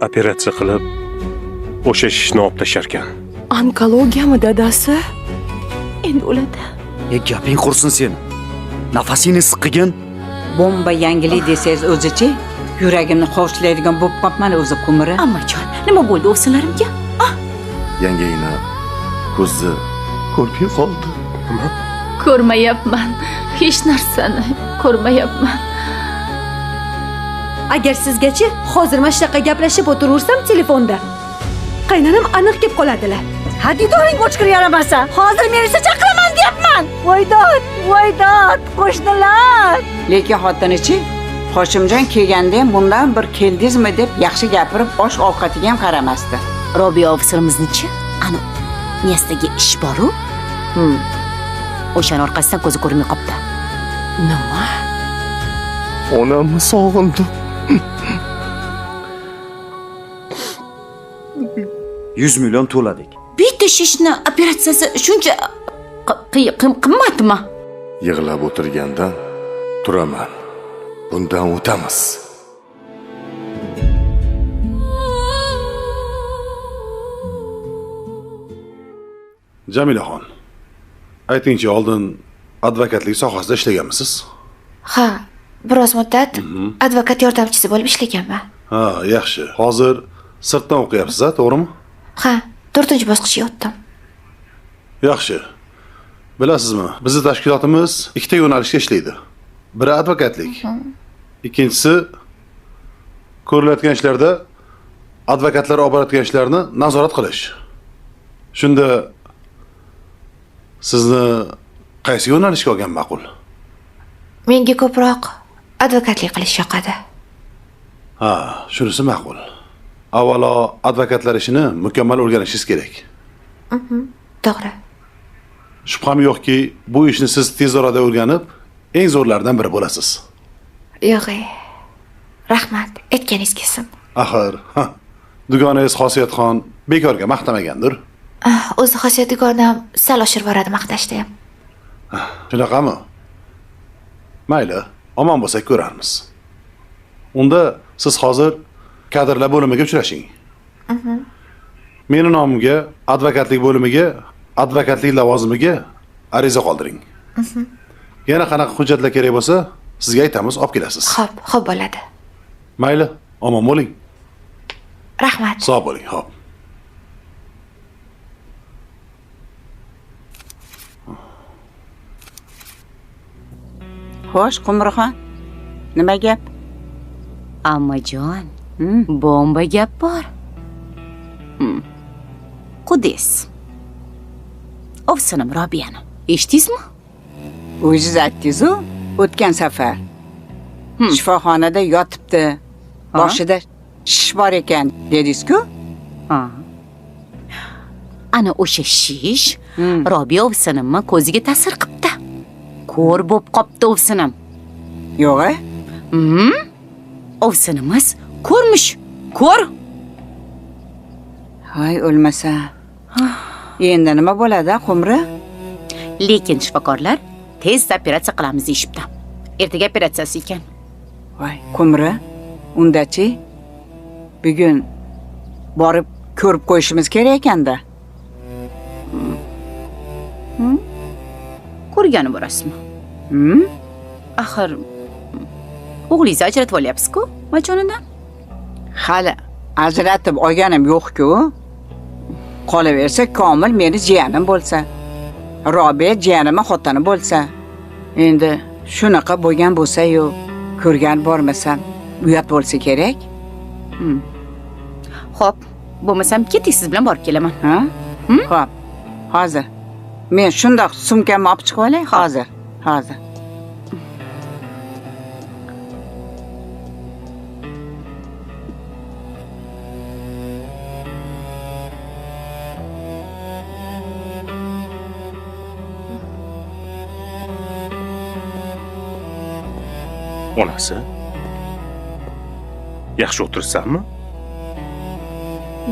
operatsiya qilib o'sha shishni olib tasharkan. Onkologiyami dadasi? Endi o'ladi. Gaping qursin seni. Nafasingni siqqigin. Bomba yangilik desangiz o'zichi, yuragimni qovushlaydigan bo'lib qopman o'zi ko'miri. Ammajon, nima bo'ldi o'g'silarimga? Yangayni ko'zi ko'rmay qoldi. Nima? Ko'rmayapman. Hech narsani ko'rmayapman. Agar sizgachi hozir mana shunaqa gaplashib o'tiraversam telefonda, qaynonam aniq kelib qoladilar. Hadidoring o'chqir yaramasa, hozir men esa chaqiraman deyapman. Voydod, qo'shnilar. Lekin xotinichi Hoshimjon kelganda bundan bir keldingizmi deb yaxshi gapirib osh ovqatiga ham qaramasdi. Robiya ofisimizni-chi? Ana, niyasdagi ish bor-ku. O'shaning orqasidan ko'zi ko'rmay qopti. Nima? Onamni sog'indim. 100 million to'ladik. Bitta shishni operatsiyasi shuncha qimmatmi? Yig'lab o'tirgandan turaman. Bundan o'tamiz. Jamilaxon, aytingchi, oldin advokatlik sohasida ishlaganmisiz? Ha, biroz muddat advokat yordamchisi bo'lib ishlaganman. Ha, yaxshi. Hozir sirtdan o'qiyapsiz-a, to'g'rimi? Ha, 4-bosqichga o'tdim. Yaxshi. Bilasizmi, bizning tashkilotimiz ikkita yo'nalishda ishlaydi. Biri advokatlik, ikkinchisi ko'rilayotgan ishlarda advokatlar olib borayotgan ishlarni nazorat qilish. Shunda sizni qaysi yo'nalishga olgan ma'qul? Menga ko'proq advokatlik qilish yoqadi. Ha, shunisi ma'qul. Avvalo advokatlar ishini mukammal o'rganishingiz kerak. To'g'ri. Shubham yo'qki, bu ishni siz tez orada o'rganib, eng zo'rlardan biri bo'lasiz. Yo'q. Rahmat, aytganingiz kelsin. Axir, dugonangiz Xosiyatxon bekorga maqtamagandir. O'zi Xosiyat dugonam sal oshirib boradi maqtashda ham. Shunaqami? Mayli, omon bo'lsak ko'rarmiz. Unda siz hozir kadrlar bo'limiga uchrashing. Meni nomimga advokatlik bo'limiga, advokatlik lavozimiga ariza qoldiring. Yana qanaqa hujjatlar kerak bo'lsa, sizga aytamiz, olib kelasiz. Xo'p bo'ladi. Mayli, omon bo'ling. Rahmat. Sog' bo'ling, xo'p. Xo'sh, Qumrixon. Nima gap? Ammajon, bomba gap bor. Qudis. Ofsinim Robiyani. Eshitdingizmi? O'zingiz aytdingiz-ku, o'tgan safar. Shifoxonada yotibdi. Boshida shish bor ekan, dedingiz-ku? Ana o'sha shish Robiya ofsinimni ko'ziga ta'sir qilibdi. Ko'r bo'lib qopti ofsinim. Yo'q-a? Ofsinimiz ko'rmish. Ko'r. Hay, o'lmasa. Endi nima bo'ladi, Qumri? Lekin shifokorlar tezda operatsiya qilamiz deyishibdi. Ertaga operatsiyasi ekan. Voy, Qumri, undachi bugun borib ko'rib qo'yishimiz kerak ekanda. Ko'rgani borasizmi? Axir o'g'lingizni ajratib olyapsiz-ku, majonidan. Hali ajratib olganim yo'q-ku. Qolaversa, Komil meni jiyanim bo'lsa, Robiya jiyanimning xotini bo'lsa, endi shunaqa bo'lgan bo'lsa-yu, ko'rgan bormasam, uyat bo'lsa kerak. Xo'p, bo'lmasam keting, siz bilan borib kelaman. Ha? Xo'p. Hozir. Men shundoq sumkamni olib chiqib olay, hozir. Onasi? Yaxshi o'tirsanmi?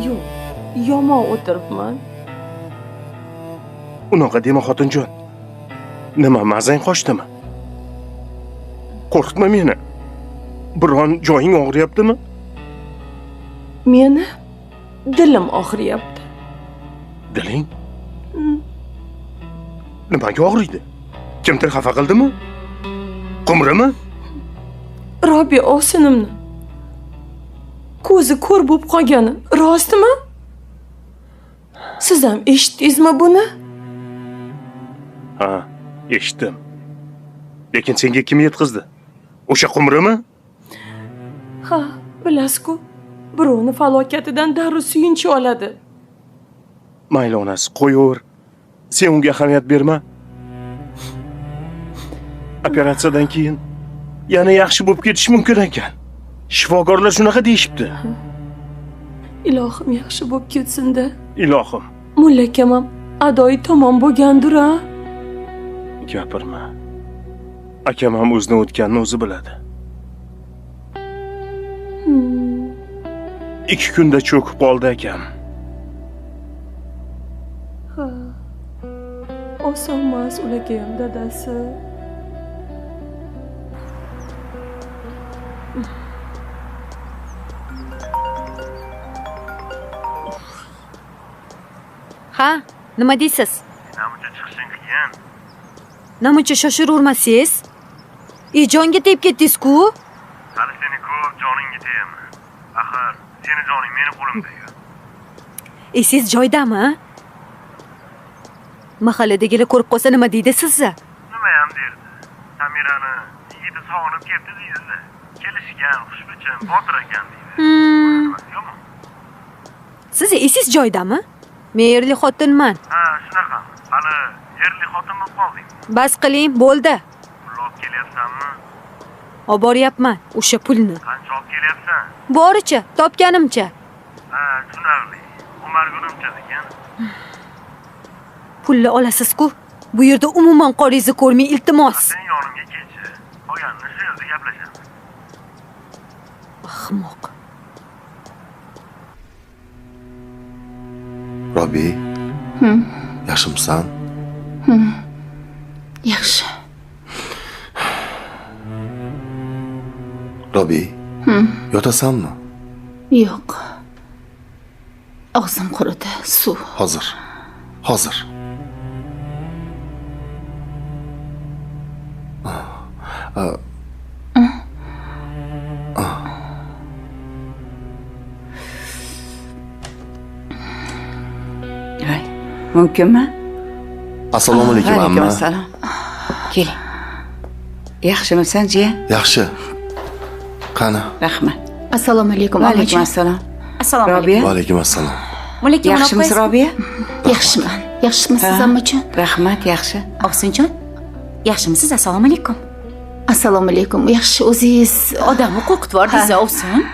Yo'q, yomon o'tiribman. Unaqa dema xotinjon. Nima, mazang qochdimi? Qo'rqitma meni. Biron joying og'riyaptimi? Meni dilim og'riyapti. Diling? Nimaga og'riydi? Kimdir xafa qildimi? Qumrimi? Robiya ovsinimni ko'zi ko'r bo'lib qolgani rostmi? Siz ham eshitdingizmi buni? Ha, eshitdim. Lekin senga kim yetkazdi? O'sha qumrimi? Ha, bilasiz-ku, birovni falokatidan darrov suyunchi oladi. Mayli onasi, qo'yaver. Sen unga ahamiyat berma. Operatsiyadan keyin yana yaxshi bo'lib ketish mumkin ekan. Shifokorlar shunaqa deyishibdi. Ilohim yaxshi bo'lib ketsin-da. Ilohim, Mulla akam ham adoyi tomon bo'lgandir-a? gapirma. Akam ham o'zidan o'tganini o'zi biladi. 2 kunda cho'kib qoldi akam. Ha. Oson emas ulagayam dadasi. Ha, nima deysiz? Namuncha chiqishing qiyin. Namuncha shoshiravermasiz? Jonga tegib ketdingiz-ku? Hali seni ko'p joningga tegaymi? Axir, seni joning meni qo'limda-ku. Siz joydami? Mahalladagilar ko'rib qolsa nima deydi sizni? Nima ham derdi? Samirani yigiti sog'inib ketdi deydi. Kelishgan, xushbichim, botir ekan deydi. Yo'qmi? Siz esiz joydami? Men erli xotinman. Ha, shunaqa. Hali yerli xotin bo'lib qolding. Bas qiling, bo'ldi. Pul olib kelyapsanmi? Olib boryapman o'sha pulni. Qancha olib kelyapsan? Boricha, topganimcha. Ha, tushunarli. Umargunimcha degan. Pulni olasiz-ku. Bu yerda umuman qoringizni ko'rmay iltimos. Sen yonimga kelchi. Qolganini shu yerda gaplashamiz. Ahmoq. Robi, yaxshimisan? Yaxshi. Robi, yotasanmi? Yo'q. Og'zim quridi, suv. Hozir. Hozir. Mumkinmi? Assalomu alaykum amma. Assalom. Keling. Yaxshimisan, jiyan? Yaxshi. Qani? Rahmat. Assalomu alaykum, Va alaykum onajon. assalom. Assalomu alaykum. Robiya, Va alaykum assalom. Mulakka yaxshimisiz Robiya? Yaxshiman. Yaxshimisiz, Ha, ammajon? Rahmat, yaxshi. Ovsinjon, yaxshimisiz? Assalomu alaykum. Assalomu alaykum. Yaxshi, o'zingiz Odamni qo'rqitib yubordingiz, Ovsin.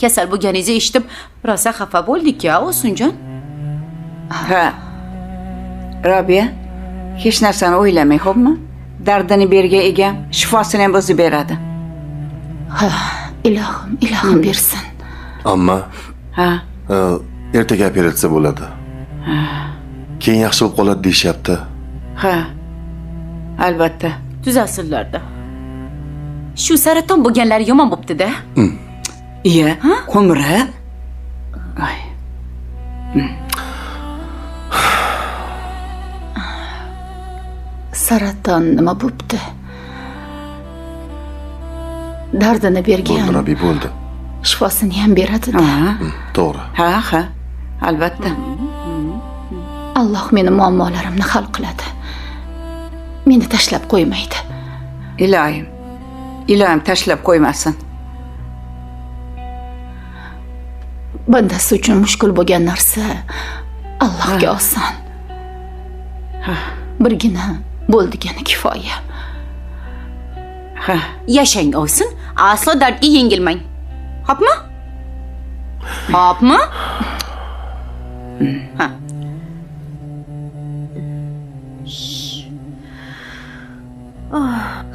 Kasal bo'lganingizni eshitib, rosa xafa bo'ldik-ya, Ovsinjon. Ha. Robiya, hech narsani o'ylamang, xo'pmi? Dardini bergan egam shifosini ham o'zi beradi. ha, ilohim bersin. Amma, Ha. ertaga operatsiya bo'ladi. Keyin yaxshi bo'lib qoladi deyishyapti. Ha. Albatta. Tuzalsinlar-da. Shu saraton bo'lganlari yomon bo'pti-da. Iya, qumri. Ay. Saraton nima bo'pti? Dardini Bo'ldi, bergan. Robi, bo'ldi. Shifosini ham beradi-da. Ha. To'g'ri. Ha. Albatta. Alloh meni muammolarimni hal qiladi. Meni tashlab qo'ymaydi. Ilohim tashlab qo'ymasin. Bandasi uchun mushkul bo'lgan narsa Allohga oson. Birgina bo'ldigani kifoya. Ha. Yashang, Ovsin. Aslo dardga yengilmang. Hopmi? Hopmi? Ha.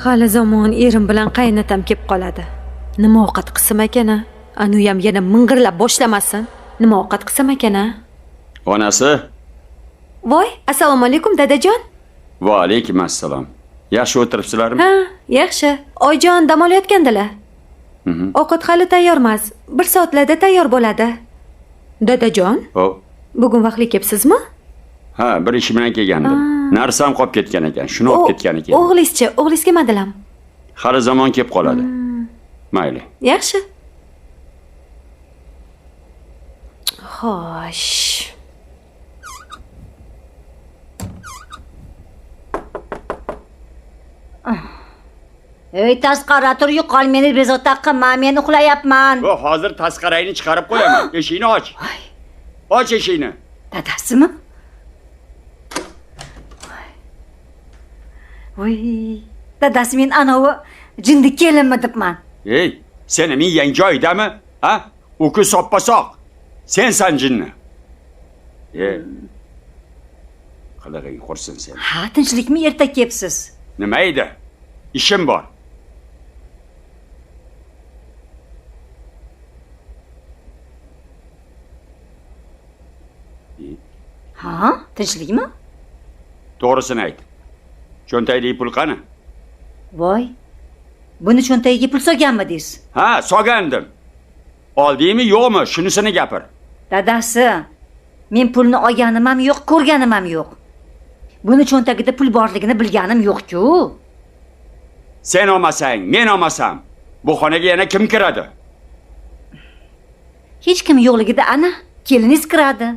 Hali zamon erim bilan qaynatam kelib qoladi. Nima ovqat qilsam ekan-a? Anuyam yana ming'irlab boshlamasin. Nima ovqat qilsam ekan-a? Onasi? Voy, assalomu alaykum dadajon. Va alaykum assalom. Yaxshi o'tiribsizlarmi? Ha, yaxshi. Oyjon dam olayotgandilar. Ovqat hali tayyor emas. 1 soatlarda tayyor bo'ladi. Dadajon, Hop. bugun vaqtli kelibsizmi? Ha, bir ish bilan kelgandim. Narsam qolib ketgan ekan. Shuni olib ketgan ekan. O'g'lingiz kelmadilar. Hali zamon kelib qoladi. Mayli. Yaxshi. Xo'sh. Ey tasqara tur yo'qol, meni bezovta qilma, men uxlayapman. Bu hozir tasqarangni chiqarib qo'yaman. Eshikni och. Och eshikni. Dadasimi? Voy, dadasi men anavi jindik kelinmi debman. Ey, seni miyang joyidami? Ha? Uku soppasoq. Sensan jinni. Qilig'ing qursin sen. Ha, tinchlikmi erta kelibsiz? Nima edi? Ishim bor. Ha, tinchlikmi? To'g'risini ayt. Cho'ntagidagi pul qani? Voy. Buni cho'ntagiga pul solganmidingiz? Ha, solgandim. Oldingmi, yo'qmi? Shunisini gapir. Dadasi, men pulni olganim ham yo'q, ko'rganim ham yo'q. Buni cho'ntagida pul borligini bilganim yo'q-ku. Sen olmasang, men olmasam, bu xonaga yana kim kiradi? Hech kim yo'qligida ana keliningiz kiradi.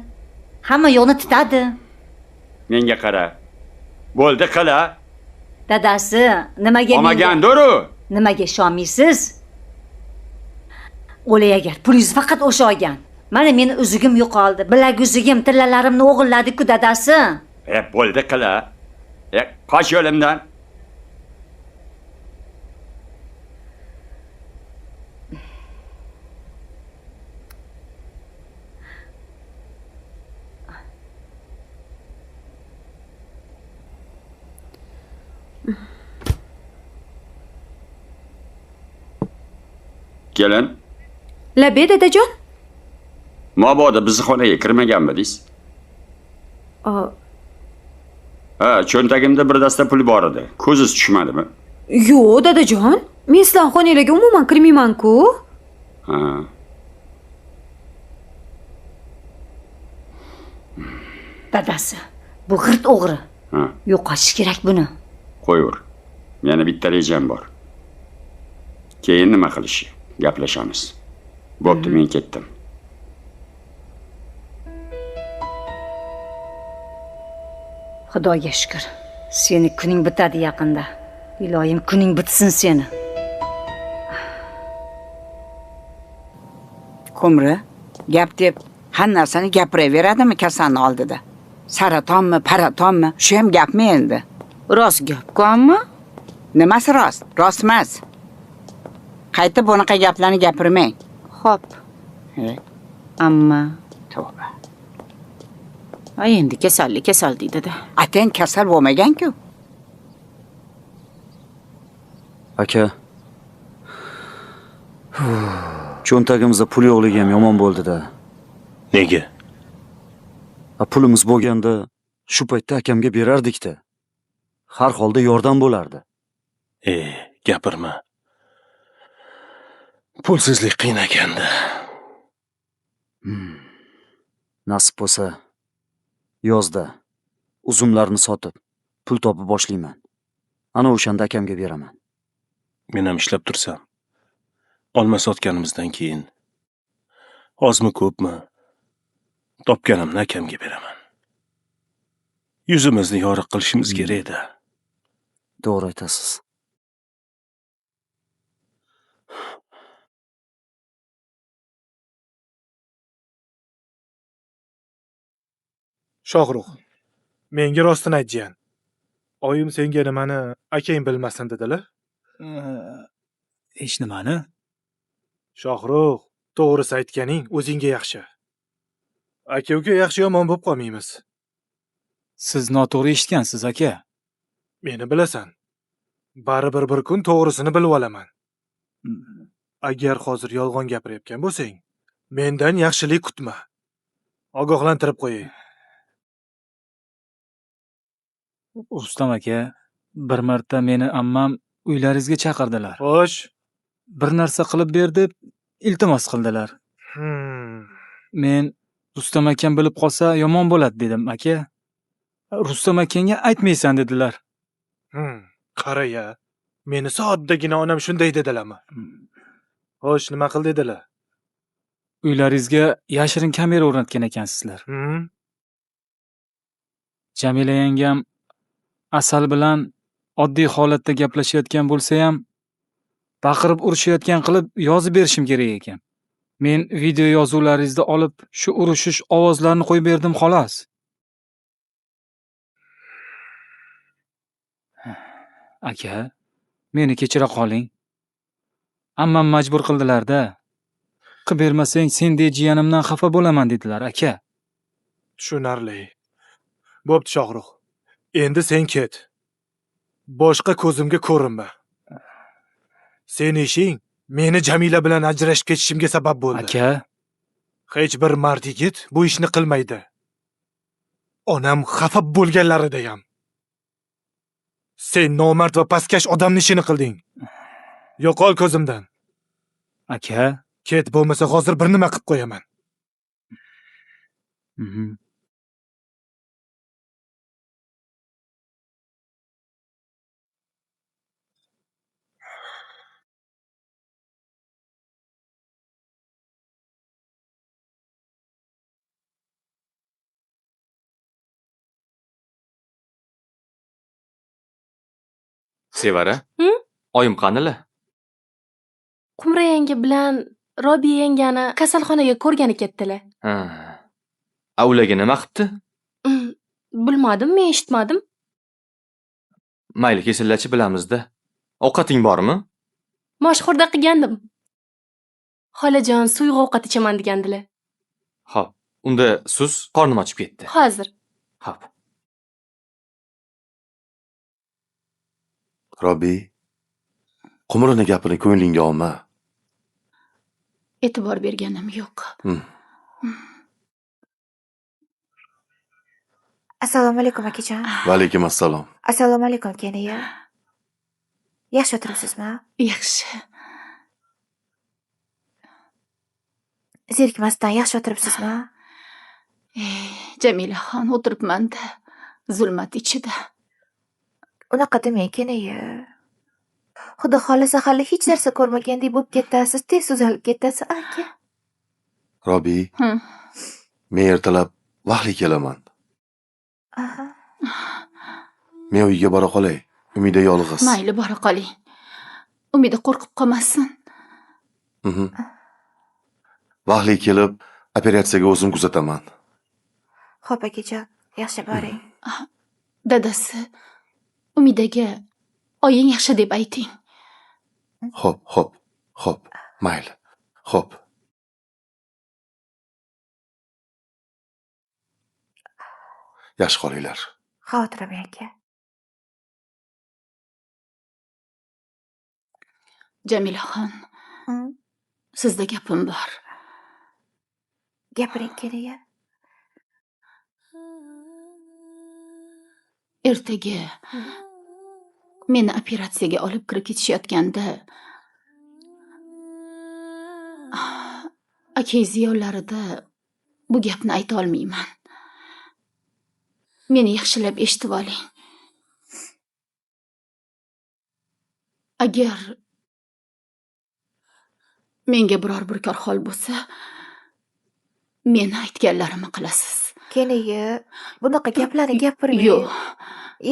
Hamma yo'qni tutadi. Menga qara. Bo'ldi qila. Dadasi, nimaga Olmagandiru. Nimaga ishonmaysiz? O'lay agar pulingiz faqat o'sha olgan. Mana meni uzugim yo'qoldi, bilak uzugim, tillalarimni o'g'irladi-ku dadasi. Bo'ldi qila. Qoch yo'limdan. Kelin. Labe dadajon? Mabodo bizni xonaga kirmaganmidingiz? Ha, cho'ntagimda bir dasta pul bor edi. Ko'zingiz tushmadimi? Yo'q dadajon, men sizlarning xonangizga umuman kirmayman-ku. Ha. Dadasi, bu g'irt o'g'ri. Ha, Yo'qotish kerak buni. qo'yaver. Yana bitta rejam bor. Keyin nima qilish? Gaplashamiz. Bo'pti, men ketdim. Xudoga shukr. Seni kuning bitadi yaqinda. Iloyim kuning bitsin seni. Ko'mri, gap deb har narsani gapiraveradimi kasalni oldida? Saratonmi, paratonmi? Shu ham gapmi endi? Rost gap-ku ammo. Nimasi rost? Rost emas. Qaytib bunaqa gaplarni gapirmang. Xo'p. Amma Tavba. ay endi kasal deydi-da. Atang kasal bo'lmagan-ku. Aka. Cho'ntagimizda pul yo'qligi ham yomon bo'ldi-da. Nega? Pulimiz bo'lganda shu paytda akamga berardik-da. Har holda yordam bo'lardi. Gapirma. Pulsizlik qiynaganda. Nasib bo'lsa, yozda uzumlarni sotib, pul topib boshlayman. Ana o'shanda akamga beraman. Men ham ishlab tursam, olma sotganimizdan keyin ozmi ko'pmi topganimni akamga beraman. Yuzimizni yoriq qilishimiz kerak-da. To'g'ri aytasiz. Shohruh, menga rostini aytjan. Oyim senga nimani akang bilmasin dedilar. Hech nimani? Shohruh, to'g'risi aytganing o'zingga yaxshi. Aka-uka yaxshi yomon bo'lib qolmaymiz. Siz noto'g'ri eshitgansiz, aka. Meni bilasan. Baribir bir kun to'g'risini bilib olaman. Agar hozir yolg'on gapirayotgan bo'lsang, mendan yaxshilik kutma. Ogohlantirib qo'yay. Rustam aka, bir marta meni ammam uylaringizga chaqirdilar. Xo'sh, bir narsa qilib ber deb iltimos qildilar. Men Rustam akam bilib qolsa yomon bo'ladi dedim, aka. Rustam akangga aytmaysan dedilar. Qara-ya. Meni soddagina onam shunday dedilarmi? Xo'sh, nima qil dedilar? Uylaringizga yashirin kamera o'rnatgan ekansizlar. Jamila yangam Asal bilan oddiy holatda gaplashayotgan bo'lsa ham baqirib urishayotgan qilib yozib berishim kerak ekan. Men video yozuvlaringizni olib shu urushish ovozlarini qo'yib berdim xolos. Aka, meni kechira qoling. Ammam majbur qildilar-da. Qilib bermasang sen de jiyanimdan xafa bo'laman dedilar, aka. Tushunarli. Bo'pti Shohruh. Endi sen ket. Boshqa ko'zimga ko'rinma. Sen ishing meni Jamila bilan ajrashib ketishimga sabab bo'ldi. Aka, hech bir mard yigit bu ishni qilmaydi. Onam xafa bo'lganlarida ham. Sen nomard va pastkash odamning ishini qilding. Yo'qol ko'zimdan. aka. Ket, bo'lmasa hozir bir nima qilib qo'yaman. Sevara? Oyim qanila? Qumra yanga bilan Robiya yangani kasalxonaga ko'rgani ketdilar. Ularga nima qilibdi? Bilmadim, men eshitmadim. Mayli, kesinlarchi bilamiz-da. Ovqating bormi? Moshxo'rda qilgandim. Xolajon suyuq ovqat ichaman degandilar. Xo'p, unda sus, qornim ochib ketdi. Hozir. Xo'p. Robi, Qumrani gapini ko'nglingga olma. E'tibor berganim yo'q. Assalomu alaykum akajon. Va alaykum assalom. Assalomu alaykum kenaya. Yaxshi o'tiribsizmi? Yaxshi. Zerikmasdan yaxshi o'tiribsizmi? Jamilaxon, o'tiribman-da, zulmat ichida. Unaqa demang kenaya. Xudo xolasa hali hech narsa ko'rmagandek bo'lib ketasiz, tez tuzalib ketasiz, aka. Robi, men ertalab vaqtli kelaman. Men uyga bora qolay. Umida yolg'iz. Mayli, bora qoling. Umida qo'rqib qolmasin. Vaqtli kelib, operatsiyaga o'zim kuzataman. Xo'p akajon, yaxshi boring. Dadasi, Umidaga oying yaxshi deb ayting. Xo'p, mayli. Xo'p. Yaxshi qolinglar. Xavotirim aka. Jamilaxon, sizda gapim bor. Gapiring kenaya. Ertaga meni operatsiyaga olib kirib ketishayotganda aka ziyonlarida bu gapni ayta olmayman. Meni yaxshilab eshitib oling. Agar menga biror bir kor hol bo'lsa, meni aytganlarimni qilasiz. Kenaya, bunaqa gaplarni gapirmang. Yo'q.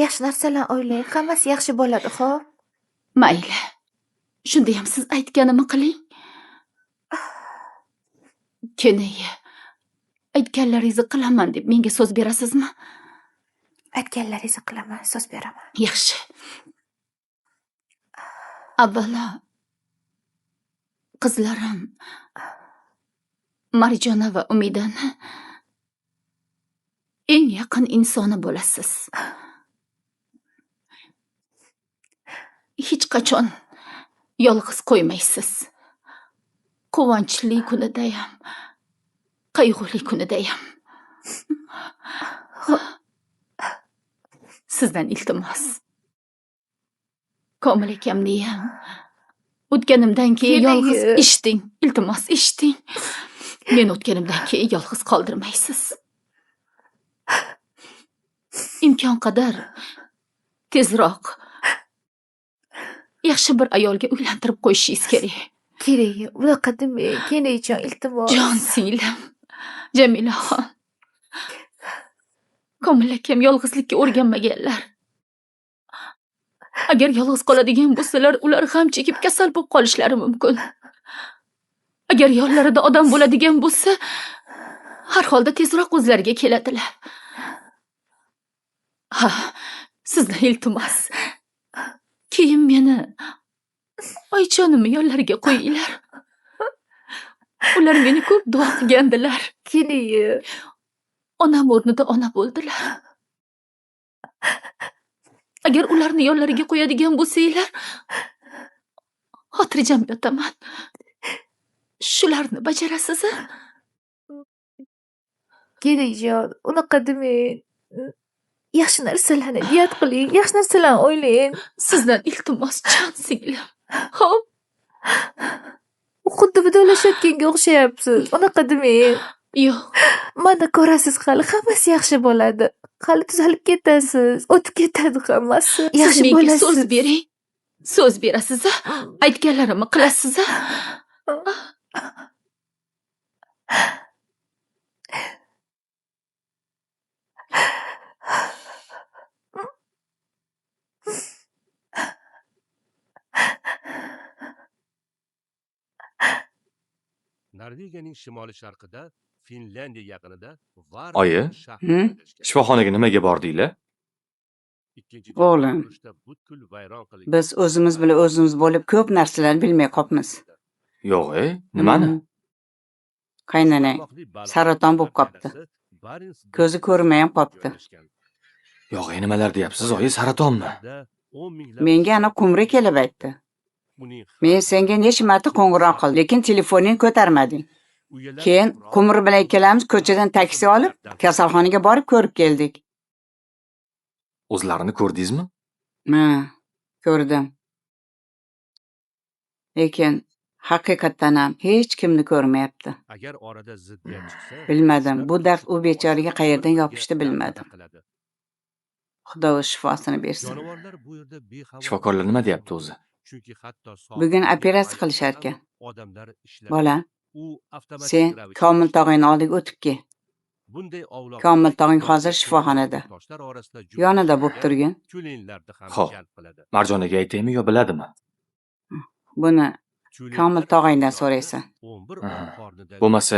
Yaxshi narsalarni o'ylang, hammasi yaxshi bo'ladi, xo'p? Mayli. Shunda ham siz aytganimni qiling. Kenaya, aytganlaringizni qilaman deb menga so'z berasizmi? Aytganlaringizni qilaman, so'z beraman. Yaxshi. Avvalo qizlarim Marjona va Umidani eng yaqin insoni bo'lasiz. Hech qachon yolg'iz qo'ymaysiz. Quvonchli kunida ham, qayg'uli kunida ham. Sizdan iltimos. Komil akamni ham, O'tganimdan keyin Keling. yolg'iz eshiting. Iltimos, eshiting. Men o'tganimdan keyin yolg'iz qoldirmaysiz. Imkon qadar tezroq yaxshi bir ayolga uylantirib qo'yishingiz kerak. Kerak, unaqa demang. Kenajon, iltimos. Jon singlim. Jamilaxon. Komil akam yolg'izlikka o'rganmaganlar. Agar yolg'iz qoladigan bo'lsalar, ular ham chekib kasal bo'lib qolishlari mumkin. Agar yonlarida odam bo'ladigan bo'lsa, har holda tezroq o'zlariga keladilar. Ha, sizdan iltimos. Keyin meni Oychonimni yonlariga qo'yinglar. Ular meni ko'p duo qilgandilar. Keling. Onam o'rnida ona bo'ldilar. Agar ularni yonlariga qo'yadigan bo'lsanglar, xotirjam yotaman. Shularni bajarasiz? Kenajon, unaqa demang. Yaxshi narsalarni niyat qiling, yaxshi narsalarni o'ylang. Sizdan iltimos, jon singlim. Xo'p. Xuddi vidolashayotganga o'xshayapsiz. Unaqa demang. Yo'q. Mana ko'rasiz, hali hammasi yaxshi bo'ladi. Hali tuzalib ketasiz. O'tib ketadi hammasi. Siz menga so'z bering. So'z berasiz? Aytganlarimni qilasiz? Norvegiyaning shimoliy sharqida, Finlandiya yaqinida Oyi, shifoxonaga nimaga bordinglar? O'g'lim, biz o'zimiz bilan o'zimiz bo'lib ko'p narsalarni bilmay qolibmiz. Yo'q, nimani? Qaynanang saraton bo'lib qolibdi. Ko'zi ko'rmay ham qolibdi. Yo'q, nimalar deyapsiz, oyi, saratonmi? Menga ana Qumri kelib aytdi. Men senga necha marta qo'ng'iroq qildim, lekin telefoningni ko'tarmading. Keyin Qumri bilan ikkalamiz ko'chadan taksi olib, kasalxonaga borib ko'rib keldik. O'zlarini ko'rdingizmi? Ha, ko'rdim. Lekin haqiqatdan ham hech kimni ko'rmayapti. Agar orada ziddiyat chiqsa, Bilmadim, bu dard u bechoraga qayerdan yopishdi bilmadim. Xudo o'z shifosini bersin. Jonivorlar bu yerda bexabar. Shifokorlar nima deyapti o'zi? Chunki hatto Bugun operatsiya qilishar ekan. odamlar ishlab Bola, u avtomatik sen ravishda Komil tog'angni oldiga o'tib kel. bunday ovloq Komil tog'ang hozir shifoxonada. toshlar orasida Yonida bo'lib turgin. Chulinlarni ham Xo'p. jalb qiladi. Marjonaga aytaymi yo biladimi? Buni Komil tog'angdan so'raysan. 11 Aha. oy qornida Bo'lmasa,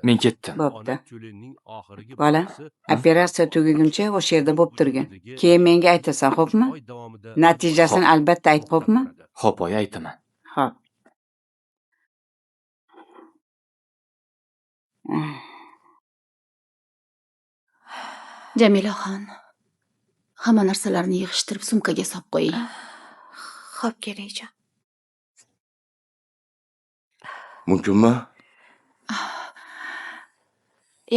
men ketdim. Bo'pti. ona chulinning oxirgi Bola, bolasi operatsiya tugaguncha o'sha yerda bo'lib turgin. Keyin menga aytasan, xo'pmi? oy davomida Natijasini albatta ayt, xo'pmi? Xo'p, oyi, aytaman. Xo'p. Jamilaxon. Hamma narsalarni yig'ishtirib sumkaga solib qo'ying. Xo'p, kenajon. Mumkinmi?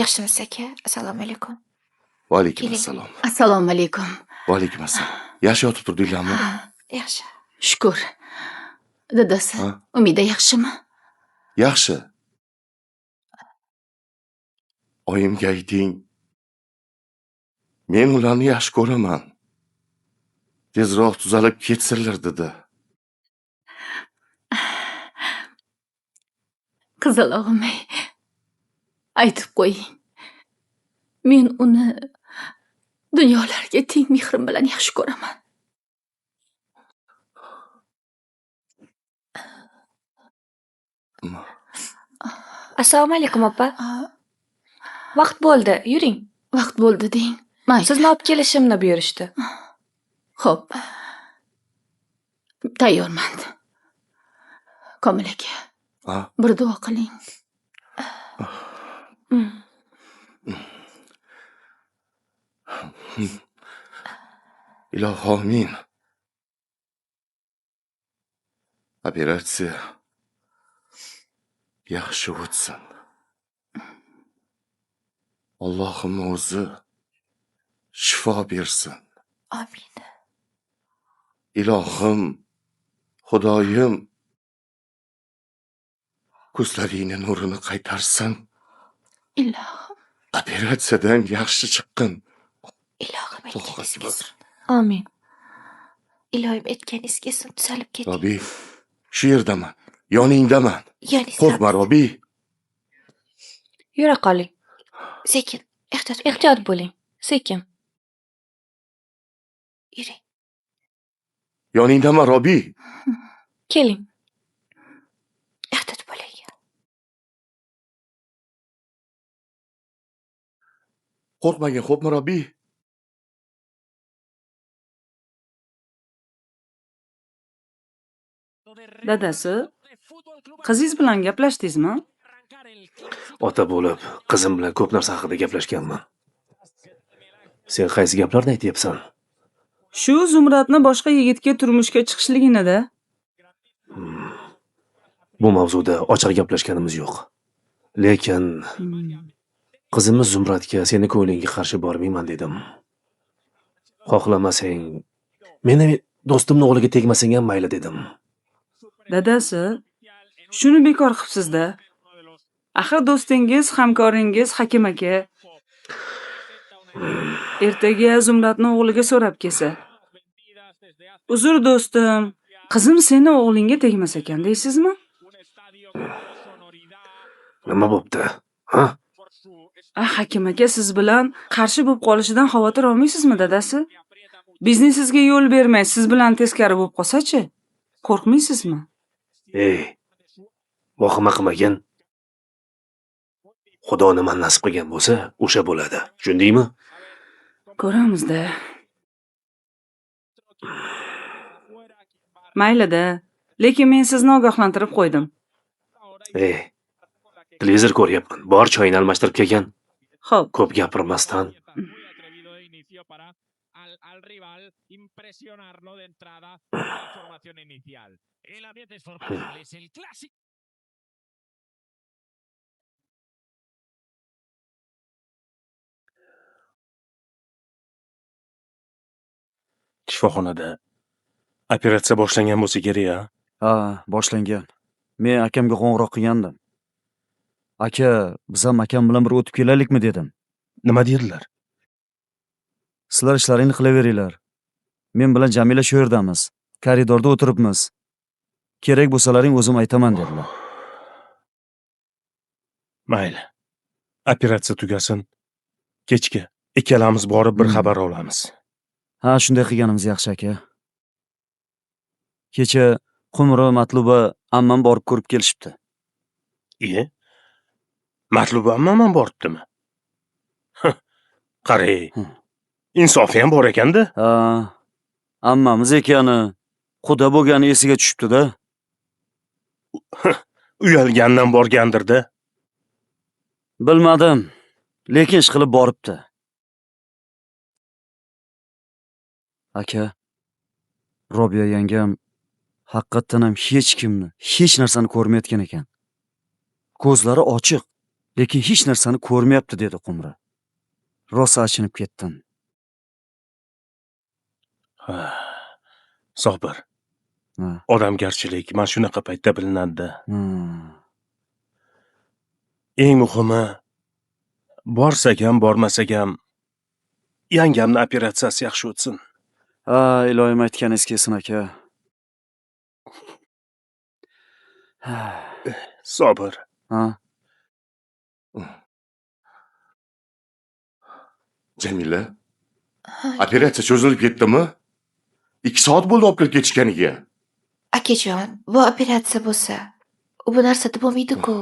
Yaxshimisiz aka? Assalomu alaykum. Va alaykum assalom. Assalomu alaykum. Va alaykum assalom. Yaxshi yotib turdinglarmi? Yaxshi. Shukr. Dadasi, Ha? Umida yaxshimi? Yaxshi. Oyimga ayting. Men ularni yaxshi ko'raman. Tezroq tuzalib ketsinlar dedi. Qizalog'im-ey. Aytib qo'ying. Men uni dunyolarga teng mehrim bilan yaxshi ko'raman. Assalomu alaykum opa. Vaqt bo'ldi, yuring. Vaqt bo'ldi deng. Mayli. Sizni olib kelishimni buyurishdi. Xo'p. Tayyorman. Komil aka, Ha? bir duo qiling. Ilohi omin. Operatsiya yaxshi o'tsin. Allohim o'zi shifo bersin. Amin. Ilohim, Xudoyim ko'zlaringni nurini qaytarsin. Ilohim, Operatsiyadan yaxshi chiqqin. ilohim aytganingiz kelsin. Amin. Ilohim aytganingiz kelsin, tuzalib keting. Robi, shu yerdaman. Yoningdaman. Yoningiz Qo'rqma, Robi. Yura qoling. sekin, ehtiyot Ehtiyot bo'ling. Sekin. yuring. Yoningdaman, Robi. Keling. Ehtiyot bo'ling. Qo'rqmagin, xo'pmi, Robi? Dadasi, qizingiz bilan gaplashdingizmi? Ota bo'lib, qizim bilan ko'p narsa haqida gaplashganman. Sen qaysi gaplarni aytyapsan? Shu Zumradni boshqa yigitga turmushga chiqishligini-da. Bu mavzuda ochiq gaplashganimiz yo'q. Lekin qizimiz Zumradga seni ko'nglingga qarshi bormayman dedim. Xohlamasang, meni do'stimning o'g'liga tegmasang ham mayli dedim. Dadasi, shuni bekor qilibsiz-da. Axir do'stingiz, hamkoringiz Hakim aka. Ertaga Zumradning o'g'liga so'rab kelsa. Uzr do'stim, qizim seni o'g'lingga tegmas ekan deysizmi? Nima bo'pti? Ha? Hakim aka siz bilan qarshi bo'lib qolishidan xavotir olmaysizmi, dadasi? Biznesingizga yo'l bermay, siz bilan teskari bo'lib qolsa-chi? Qo'rqmaysizmi? Ey, vahima qilmagin. Xudo nima nasib qilgan bo'lsa, o'sha bo'ladi. Tushundingmi? Ko'ramiz-da. Mayli-da, lekin men sizni ogohlantirib qo'ydim. Ey, televizor ko'ryapman. Bor choyni almashtirib kelgan. Xo'p. Ko'p gapirmasdan. Al rival, impresionarlo de entrada, formación inicial. El ambiente es formal, es el clásico. Shifoxonada operatsiya boshlangan bo'lsa kerak-a? Ha, boshlangan. Men akamga qo'ng'iroq qilgandim. Aka, biz ham akam bilan bir o'tib kelaylikmi dedim. Nima dedilar? Sizlar ishlaringni qilaveringlar. Men bilan Jamila shu yerdamiz. Koridorda o'tiribmiz. Kerak bo'lsalaring o'zim aytaman dedilar. Mayli. Operatsiya tugasin. Kechga ikkalamiz borib bir xabar olamiz. Ha, shunday qilganimiz yaxshi aka. Kecha Qumri Matluba ammam borib ko'rib kelishibdi. Iye? Matluba ammam ham boribdimi? Qaray. Insofi ham bor ekanda. Ha, ammamiz ekani, xudo bo'lgani esiga tushibdi-da. Uyalgandan borgandir-da. Bilmadim, lekin ish qilib boribdi. Aka, Robiya yangam haqiqatan ham hech kimni, hech narsani ko'rmayotgan ekan. Ko'zlari ochiq, lekin hech narsani ko'rmayapti dedi Qumri. Rosa achinib ketdim. Sobir. Odamgarchilik mana shunaqa paytda bilinadi-da. Eng muhimi, borsak ham, bormasak ham yangamni operatsiyasi yaxshi o'tsin. Ha, iloyim aytganingiz kelsin aka. Sobir. Ha. Jamila, operatsiya cho'zilib ketdimi? 2 soat bo'ldi olib kelib ketishganiga. Akajon, bu operatsiya bo'lsa, u bu narsada bo'lmaydi-ku.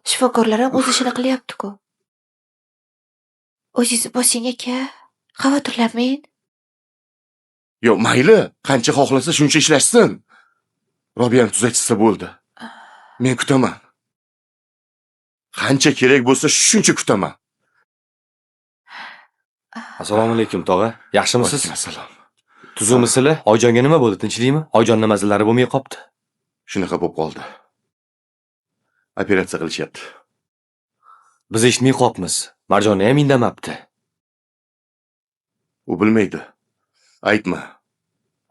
Shifokorlar ham o'z ishini qilyapti-ku. O'zingizni bosing aka, xavotirlanmang. Yo'q, mayli, qancha xohlasa shuncha ishlashsin. Robiyani tuzatsa bo'ldi. Men kutaman. Qancha kerak bo'lsa shuncha kutaman. Assalomu alaykum tog'a. Yaxshimisiz? Assalom. Tuzukmisizlar? Oyjonga nima bo'ldi? Tinchlikmi? Oyjonning mazalari bo'lmay qopti. Shunaqa bo'lib qoldi. Operatsiya qilishyapti. Biz eshitmay qopmiz. Marjonni ham indamabdi. U bilmaydi. Aytma.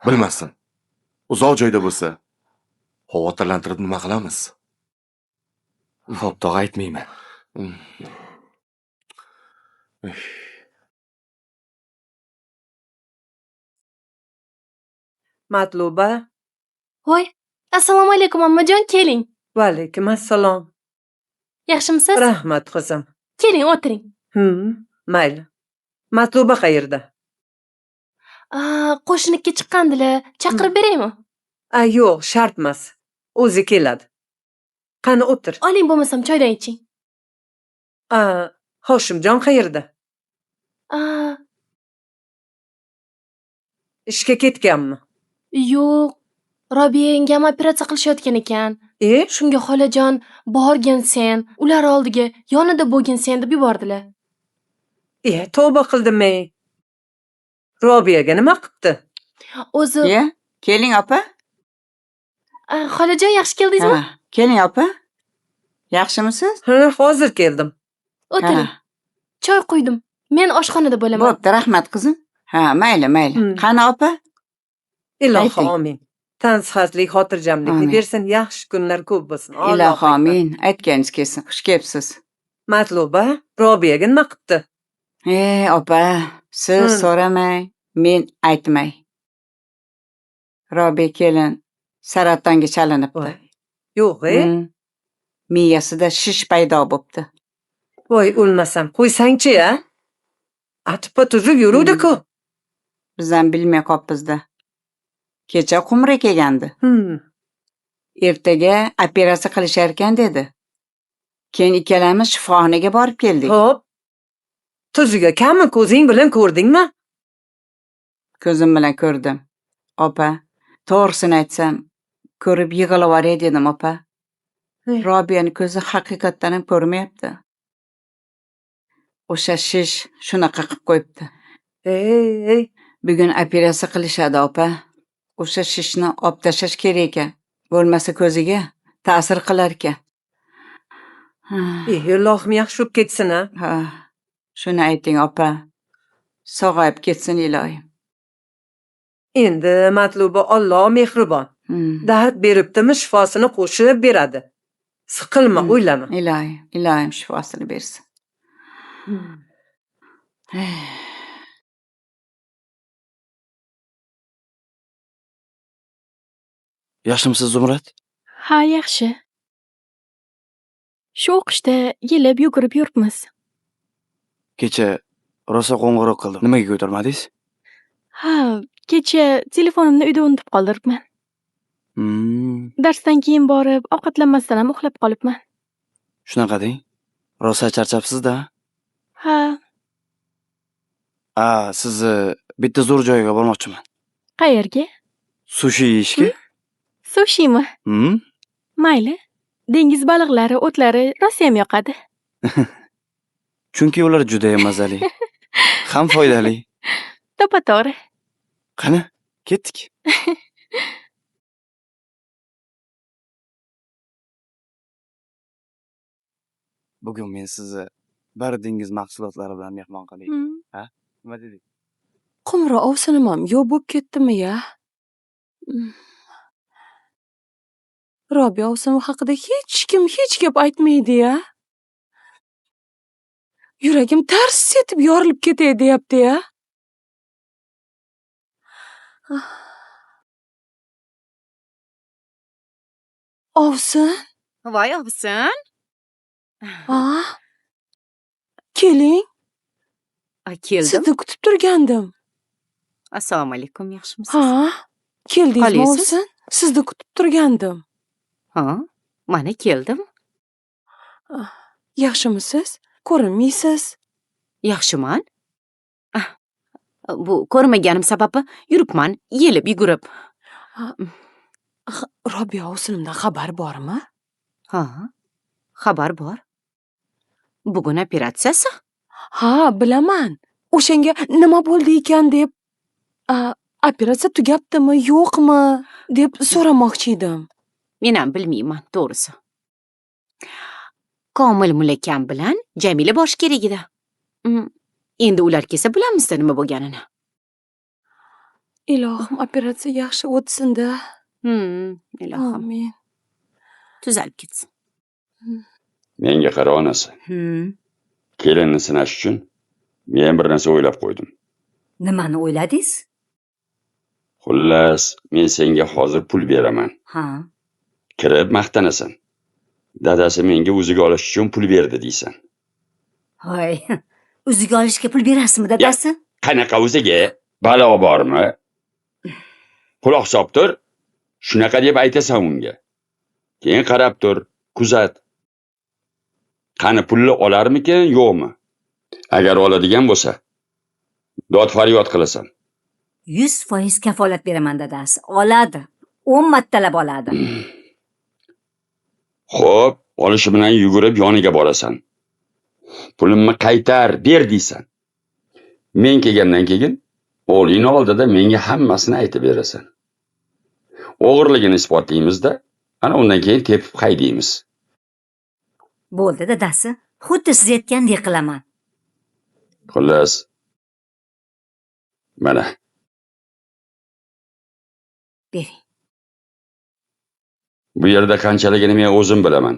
Bilmasin. Uzoq joyda bo'lsa, xavotirlantirib nima qilamiz? Xo'p, tog'a aytmayman. Matluba. Voy, assalomu alaykum ammajon, keling. Va alaykum assalom. Yaxshimisiz? Rahmat qizim. Keling, o'tiring. Mayli. Matluba qayerda? Qo'shniga chiqqandilar. Chaqirib beraymi? Yo'q, shart emas. O'zi keladi. Qani o'tir. Oling bo'lmasam choydan iching. Hoshimjon qayerda? Ishga ketganmi? Yo'q. Robiya yengam operatsiya qilishayotgan ekan. Shunga xolajon, borgin sen, ular oldiga yonida bo'lgin sen deb yubordilar. Tavba qildim-ey. Robiyaga nima qilibdi? O'zi. Keling opa. Xolajon, yaxshi keldingizmi? Keling opa. Yaxshimisiz? Hozir keldim. O'tiring. Choy quydim. Men oshxonada bo'laman. Bo'pti, rahmat qizim. Mayli. Qani opa? Ilohi omin. Tan sihatlik, xotirjamlikni bersin, yaxshi kunlar ko'p bo'lsin. Ilohi omin. Aytganingiz kelsin. Xush kelibsiz. Matluba, Robiyaga nima qilibdi? Opa, siz so'ramay, men aytmay. Robiya kelin saratonga chalinibdi. Yo'q, Miyasida shish paydo bo'libdi. Voy, o'lmasam, qo'ysang-chi, Atippa tuzuk yuruvdi-ku. Biz ham bilmay qolibmiz-da. Kecha Qumra kelgandi. Ertaga operatsiya qilishar ekan dedi. Keyin ikkalamiz shifoxonaga borib keldik. Xo'p. Tuzuga kammi ko'zing bilan ko'rdingmi? Ko'zim bilan ko'rdim. Opa, to'g'risini aytsam, ko'rib yig'ilib yuboray dedim, opa. Robiyani ko'zi haqiqatdan ham ko'rmayapti. O'sha shish shunaqa qilib qo'yibdi. Bugun operatsiya qilishadi, opa. O'sha shishni olib tashlash kerak ekan. Bo'lmasa ko'ziga ta'sir qilar ekan. Ilohim yaxshi bo'lib ketsin, Shuni ayting, opa. Sog'ayib ketsin ilohim. Endi Matluba Alloh mehribon. Dard beribdimi, shifosini qo'shib beradi. Siqilma, o'ylama. Ilohim shifosini bersin. Yaxshimisiz Zumrad? Ha, yaxshi. Shu o'qishda yelib yugurib yuribmiz. Kecha rosa qo'ng'iroq qildim. Nimaga ko'tarmadingiz? Ha, kecha telefonimni uyda unutib qoldiribman. Darsdan keyin borib, ovqatlanmasdan ham uxlab qolibman. Shunaqa deng. Rosa charchabsiz-da. Ha. Sizni bitta zo'r joyga bormoqchiman. Qayerga? Sushi yeyishga. Sushimi? Mayli. Dengiz baliqlari, o'tlari rosa ham yoqadi. Chunki ular juda ham mazali. Ham foydali. To'g'ri. Qani, ketdik. Bugun men sizni bir dengiz mahsulotlari bilan mehmon qilay. Nima dedik? Qumra ovsinim ham yo'q bo'lib ketdimi-ya? Robiya ovsinim haqida hech kim hech gap aytmaydi-ya. Yuragim tars etib yorilib ketay deyapti-ya. Ovsin? Voy, ovsin. Keling. Keldim. Sizni kutib turgandim. Assalomu alaykum, yaxshimisiz? Keldingizmi ovsin? Sizni kutib turgandim. Mana keldim. Yaxshimisiz? Ko'rinmaysiz. Yaxshiman. Bu ko'rmaganim sababi yuribman, yelib yugurib. Robiya ovsinimdan xabar bormi? Xabar bor. Bugun operatsiyasi? Bilaman. O'shanga nima bo'ldi ekan deb, operatsiya tugabdimi, yo'qmi deb so'ramoqchi edim. Men ham bilmayman, to'g'risi. Komil mulakam bilan Jamila borish kerak edi. Endi ular kelsa bilamiz-da nima bo'lganini. Ilohim, operatsiya yaxshi o'tsin-da. Ilohim. Amin. Tuzalib ketsin. Menga qara onasi. Kelinni sinash uchun men bir narsa o'ylab qo'ydim. Nimani o'yladingiz? Xullas, men senga hozir pul beraman. Ha. Kirib maqtanasan. Dadasi menga o'ziga olish uchun pul berdi deysan. Hoy, o'ziga olishga pul berasizmi dadasi? Qanaqa o'ziga? Balo bormi? Quloq solib tur. Shunaqa deb aytasan unga. Keyin qarab tur, kuzat. Qani pulni olarmikin, yo'qmi? Agar oladigan bo'lsa, dod faryod qilasan. 100% kafolat beraman dadasi. Oladi. 10 martalab oladi. Xo'p, olishi bilan yugurib yoniga borasan. Pulimni qaytar, ber deysan. Men kelgandan keyin o'g'ling oldida menga hammasini aytib berasan. O'g'irligini isbotlaymiz-da, ana undan keyin tepib haydaymiz. Bo'ldi dadasi. Xuddi siz aytgandek qilaman. Xullas. Mana. Bering. Bu yerda qanchaligini men o'zim bilaman.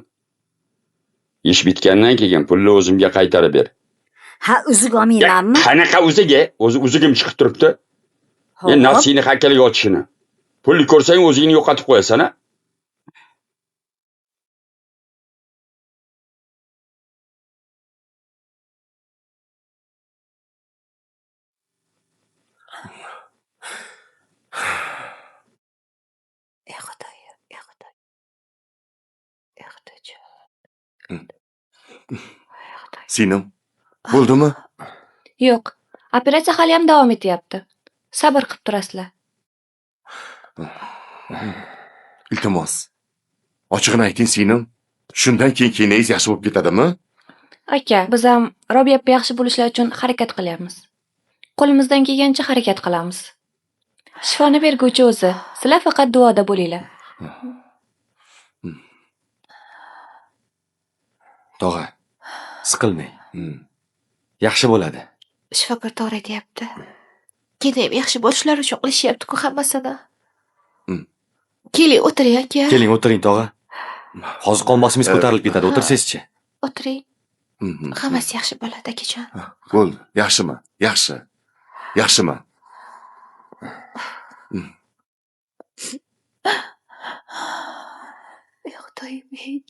Ish bitgandan keyin pulni o'zimga qaytarib ber. Ha, o'ziga olmaymanmi? Qanaqa o'ziga? O'zigim chiqib turibdi. Men nafsini haykaliga otishini. Pulni ko'rsang o'zingni yo'qotib qo'yasan-a? Sinem, bo'ldimi? Yo'q, operatsiya hali ham davom etyapti. Sabr qilib turasizlar. Iltimos. Ochig'ini ayting, Sinem. Shundan keyin keyingiz yaxshi bo'lib ketadimi? Aka, biz ham Robiya opa yaxshi bo'lishlari uchun harakat qilyapmiz. Qo'limizdan kelgancha harakat qilamiz. Shifoni berguvchi o'zi. Sizlar faqat duoda bo'linglar. Tog'a, siqilmang. Yaxshi bo'ladi. Shifokor to'g'ri aytyapti. Keyin yaxshi bo'lishlari uchun qilishyapti-ku hammasini. Keling, o'tiring aka. Keling, o'tiring, tog'a. Hozir qon bosimingiz ko'tarilib ketadi. O'tirsangizchi. O'tiring. Hammasi yaxshi bo'ladi, akajon. Bo'ldi. Yaxshiman. Yaxshi. Yaxshiman. Xudoyim.